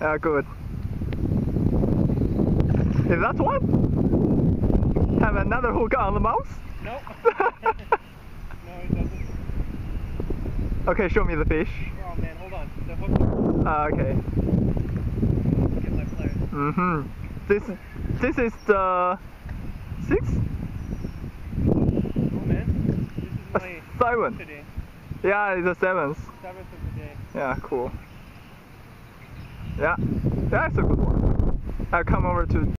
Good. Is that one? Have another hook on the mouth? Nope. No, it doesn't. Okay, show me the fish. Oh man, hold on. The hook. Okay. Get my pliers. This is the 6? Oh man, this is my 7. today. Yeah, it's the 7th. 7th of the day. Yeah, cool. Yeah, that's a good one. I'll come over to